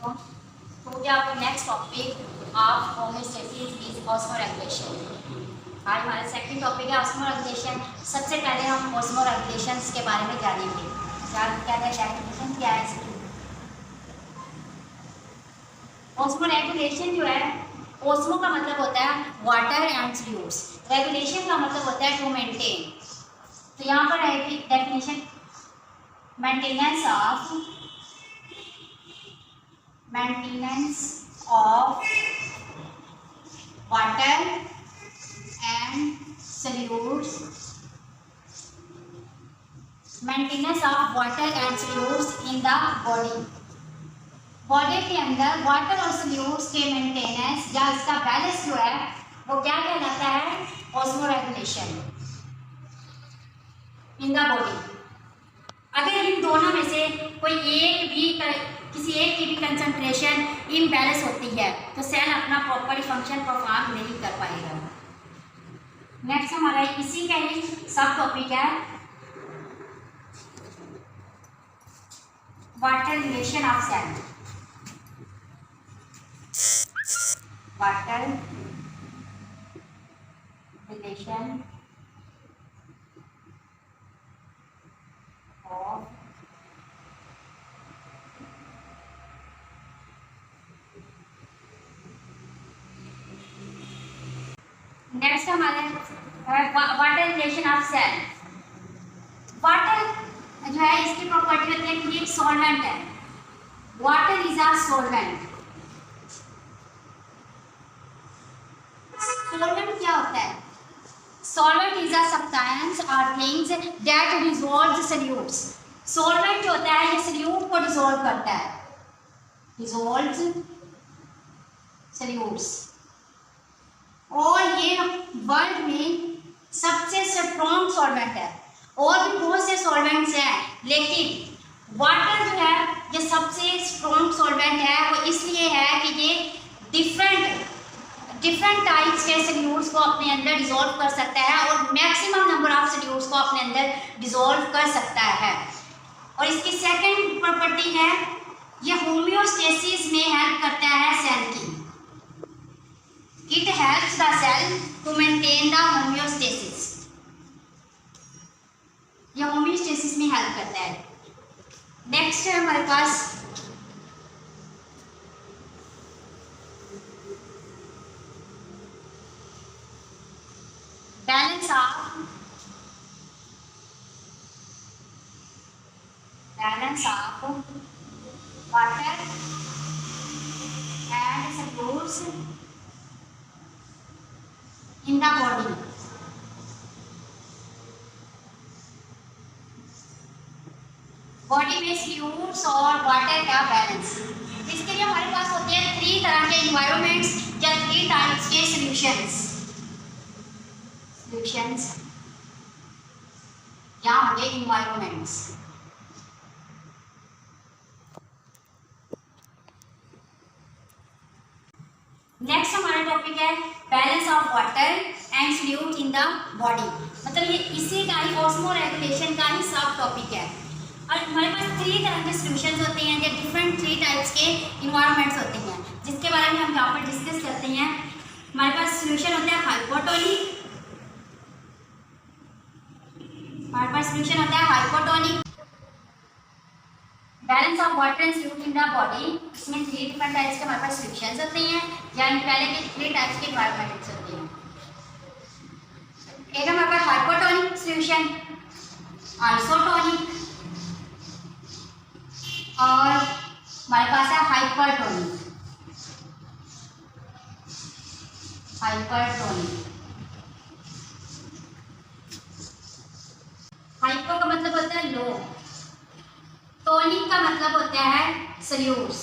तो क्या आपका next topic of homeostasis is osmoregulation. आज हमारा सेकंड टॉपिक है ऑस्मोरेगुलेशन। सबसे पहले हम ऑस्मोरेगुलेशंस के बारे में जानेंगे। क्या है डेफिनेशन क्या है इसकी। ऑस्मोरेगुलेशन जो है, ऑस्मो का मतलब होता है वाटर एंड फ्लूइड्स, रेगुलेशन का मतलब होता है टू मेंटेन। तो यहाँ पर रहेगी definition, maintenance of water and solutes, maintenance of water and solutes in the body। Body के अंदर वाटर और solutes के मेंटेनेंस या इसका बैलेंस जो है वो क्या कहलाता है, ऑस्मोरेगुलेशन इन द बॉडी। अगर इन दोनों में से कोई एक भी किसी एक की भी कंसंट्रेशन इम्बैलेंस होती है तो सेल अपना प्रॉपर फंक्शन परफॉर्म नहीं कर पाएगा। नेक्स्ट हमारा इसी का ही सब टॉपिक है water relation of cell. Water relation of next हमारे water relation of cell. Water जो है इसकी प्रॉपर्टी होती है कि ये सॉल्वेंट है। Water is a solvent. Solvent क्या होता है? सॉल्वेंट इज अ सब्सटेंस और things that dissolve solutes. Solvent जो होता है ये सॉल्यूट को डिसॉल्व करता है, डिसॉल्व सॉल्यूट्स। और ये वर्ल्ड में सबसे स्ट्रॉन्ग सॉल्वेंट है। और भी बहुत से सॉल्वेंट्स हैं लेकिन वाटर जो है ये सबसे स्ट्रॉन्ग सॉल्वेंट है। वो इसलिए है कि ये डिफरेंट टाइप्स के सॉल्यूट्स को अपने अंदर डिसॉल्व कर सकता है और मैक्सिमम नंबर ऑफ सॉल्यूट्स को अपने अंदर डिसॉल्व कर सकता है। और इसकी सेकंड प्रॉपर्टी है ये होम्योस्टेसिस में हेल्प करता है सेल की। It helps the cell to maintain the homeostasis। यह होम्योस्टेसिस में हेल्प करता है। नेक्स्ट है हमारे पास balance of water and solutes in the body। Body में सॉल्यूट्स और वाटर का बैलेंस। इसके लिए हमारे पास होते हैं 3 तरह के इन्वायरमेंट्स या 3 टाइप्स के सॉल्यूशंस या होंगे इन्वायरमेंट्स। नेक्स्ट हमारा टॉपिक है balance of water and solute in the body. मतलब ये इसी का ही ऑस्मोरेगुलेशन का ही सब टॉपिक है। और हमारे पास 3 तरह के सॉल्यूशंस होते हैं या डिफरेंट 3 टाइप्स के इन्वायरमेंट्स होते हैं जिसके बारे में हम यहाँ पर डिस्कस करते हैं। हमारे पास सॉल्यूशन होता है हाइपोटोनिक, हमारे पास सॉल्यूशन होता है hypotonic. Balance of water and solute in the body, इसमें 3 डिफरेंट टाइप्स के हमारे पास सॉल्यूशंस होते हैं या इन पहले के 3 टाइप्स के इन्वायरमेंट्स होते हैं। एक हमारे पास हाइपोटोनिक सॉल्यूशन, आइसोटोनिक और हमारे पास है हाइपरटोनिक। हाइपो का मतलब होता है लो, टोनिक का मतलब होता है सॉल्यूट्स।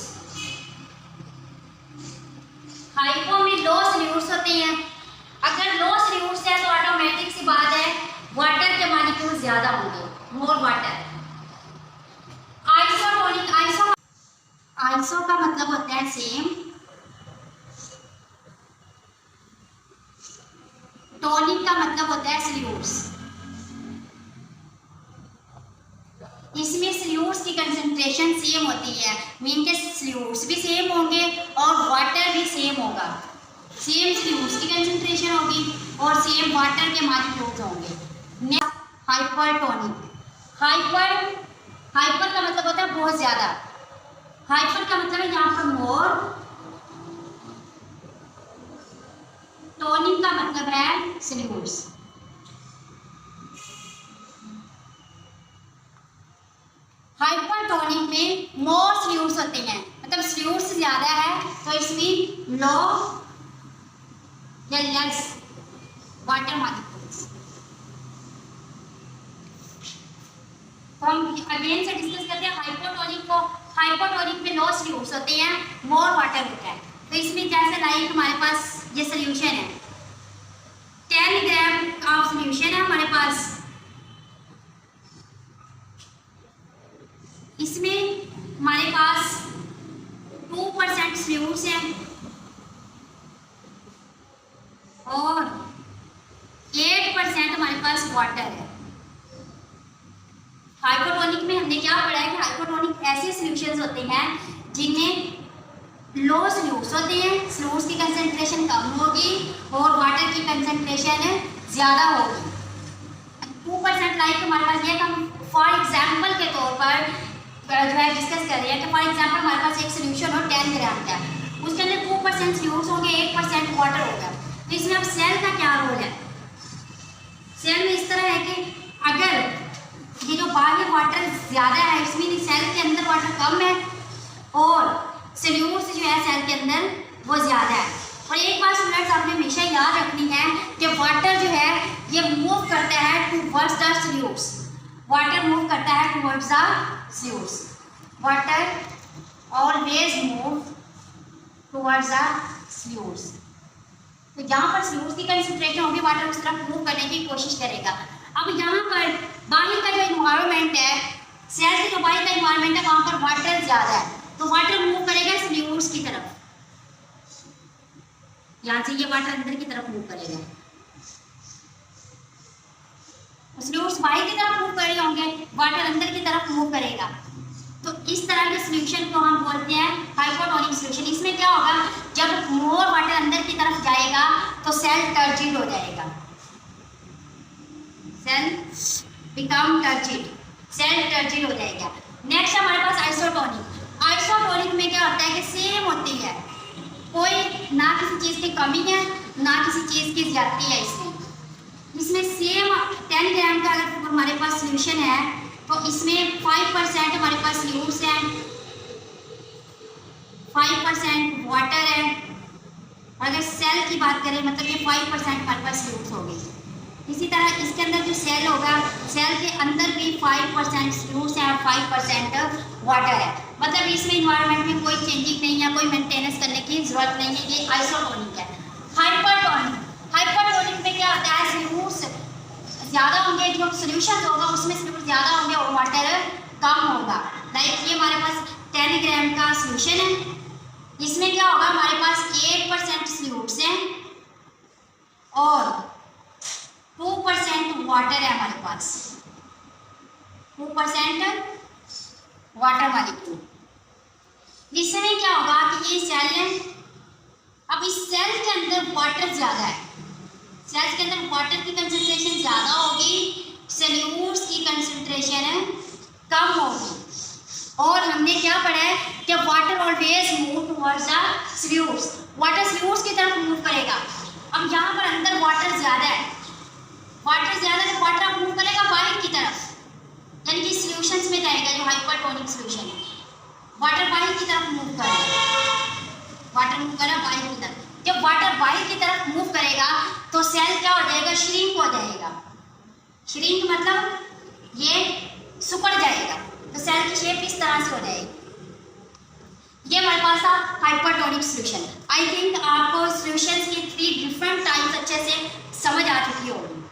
हाइपो में लो सॉल्यूट्स होते हैं। अगर लो सॉल्यूट्स है तो ऑटोमेटिक सी बात है वाटर के मॉलिक्यूल ज्यादा होंगे, मोर वाटर। आइसोटोनिक, आइसो का मतलब होता है सेम, टोनिक का मतलब होता है सॉल्यूट्स। इसमें सॉल्यूट्स की कंसंट्रेशन कंसंट्रेशन सेम होती है, मीन के सॉल्यूट्स भी सेम होंगे और वाटर भी सेम होगा, सेम सॉल्यूट्स की कंसंट्रेशन होगी और सेम वाटर के मॉलिक्यूल्स होंगे। Next hypertonic. हाइपर का मतलब होता है बहुत ज्यादा, हाइपर का मतलब है यहाँ पर मोर, टोनिक का मतलब है सॉल्यूट्स। हाइपरटोनिक में मोर सॉल्यूट्स होते हैं, मतलब सॉल्यूट्स ज्यादा है तो इसमें लो या लेस वाटर मॉलिक्यूल्स। तो हम अगेन से डिस्कस करते हैं हाइपोटोनिक को। हाइपोटोनिक में लो सॉल्यूट्स होते हैं, मोर वाटर होता है। तो इसमें जैसे लाइक हमारे पास ये सॉल्यूशन है, 10 ग्राम का सॉल्यूशन है हमारे पास, इसमें हमारे पास 2% सॉल्यूट्स हैं और 8% हमारे पास वाटर है। हाइपोटोनिक में हमने क्या पढ़ा है कि हाइपोटोनिक ऐसे सॉल्यूशंस होते हैं जिनमें लो सॉल्यूट्स होते हैं, सॉल्यूट्स की कंसंट्रेशन कम होगी और वाटर की कंसंट्रेशन ज़्यादा होगी। 2% लाइक हमारे पास ये हम फॉर एग्जांपल के तौर पर जो है डिस्कस कर रहे हैं कि फॉर एग्जांपल हमारे पास एक सॉल्यूशन हो 10 ग्राम का, उसके अंदर 2% सॉल्यूट्स होंगे, 8% वाटर होगा। तो इसमें अब सेल का क्या रोल है? सेल में इस तरह है कि अगर ये जो बाहरी वाटर ज़्यादा है, इसमें सेल के अंदर वाटर कम है और सॉल्यूट्स जो है सेल के अंदर वो ज़्यादा है। और एक बात स्टूडेंट्स आपने हमेशा याद रखनी है कि वाटर जो है ये मूव करता है towards the solutes, water move करता है towards the solutes, water always move towards the solutes. तो यहाँ पर सॉल्यूट्स की कंसंट्रेशन होगी, वाटर उस तरफ मूव करने की कोशिश करेगा। अब यहाँ पर बाहर का जो इन्वायरमेंट है, सेल के जो बाहर का इन्वायरमेंट है वहाँ पर वाटर ज़्यादा है, तो वाटर मूव करेगा सॉल्यूट्स की तरफ, यहाँ से ये वाटर अंदर की तरफ मूव करेगा, सॉल्यूट्स बाहर की तरफ मूव कर रहे होंगे, वाटर अंदर की तरफ मूव करेगा। तो इस तरह के सॉल्यूशन को हम बोलते हैं हाइपोटोनिक सॉल्यूशन। इसमें क्या होगा, जब मोर वाटर अंदर की तरफ जाएगा तो सेल टर्जिड हो जाएगा, cell become turgid, cell turgid हो जाएगा। नेक्स्ट हमारे पास आइसोटोनिक। आइसोटोनिक में क्या होता है कि सेम होती है, कोई ना किसी चीज़ की कमी है ना किसी चीज़ की ज्यादती है। इसमें सेम 10 ग्राम का अगर हमारे पास सॉल्यूशन है तो इसमें 5% हमारे पास सॉल्यूट्स हैं, 5% वाटर है। अगर सेल की बात करें मतलब ये 5% हमारे पास सॉल्यूट्स हो गई। इसी तरह इसके अंदर जो सेल होगा, सेल के अंदर भी 5% सॉल्यूट्स है और 5% वाटर है। मतलब इसमें इन्वायरमेंट में कोई चेंजिंग नहीं है, कोई मेंटेनेंस करने की जरूरत नहीं है। ये आइसोटोनिक है। हाइपरटोनिक, हाइपरटोनिक में क्या होता है, सॉल्यूट्स ज़्यादा होंगे, जो सॉल्यूशन होगा उसमें सॉल्यूट ज़्यादा होंगे और वाटर कम होगा। लाइक ये हमारे पास 10 ग्राम का सॉल्यूशन है, इसमें क्या होगा हमारे पास 8% सॉल्यूट्स हैं और 2% वाटर है हमारे पास, 2% वाटर मॉलिक्यूल। इसमें क्या होगा कि ये सेल है, अब इस सेल के अंदर वाटर ज़्यादा है, सेल्स के अंदर वाटर की कंसंट्रेशन ज़्यादा होगी, सॉल्यूट्स की कंसंट्रेशन कम होगी। और हमने क्या पढ़ा है कि water always move towards the solutes, water solutes की तरफ मूव करेगा। अब यहाँ पर अंदर वाटर ज़्यादा है, वाटर ज़्यादा है तो वाटर मूव करेगा बाहर की तरफ, यानी कि सॉल्यूशंस में जाएगा। जो हाइपरटोनिक सॉल्यूशन है वाटर बाहर की तरफ मूव करेगा, वाटर मूव करेगा बाहर की तरफ। जब वाटर बाहर की तरफ मूव करेगा तो सेल क्या हो जाएगा, श्रिंक हो जाएगा। श्रिंक मतलब ये सिकुड़ जाएगा, तो सेल की शेप इस तरह से हो जाएगी। ये हमारे पास था हाइपरटोनिक सॉल्यूशन। आई थिंक आपको सॉल्यूशंस की 3 डिफरेंट टाइप्स अच्छे से समझ आ चुकी होगी।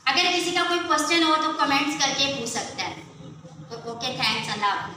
अगर किसी का कोई क्वेश्चन हो तो कमेंट्स करके पूछ सकता है। तो ओके, थैंक्स, अल्लाह।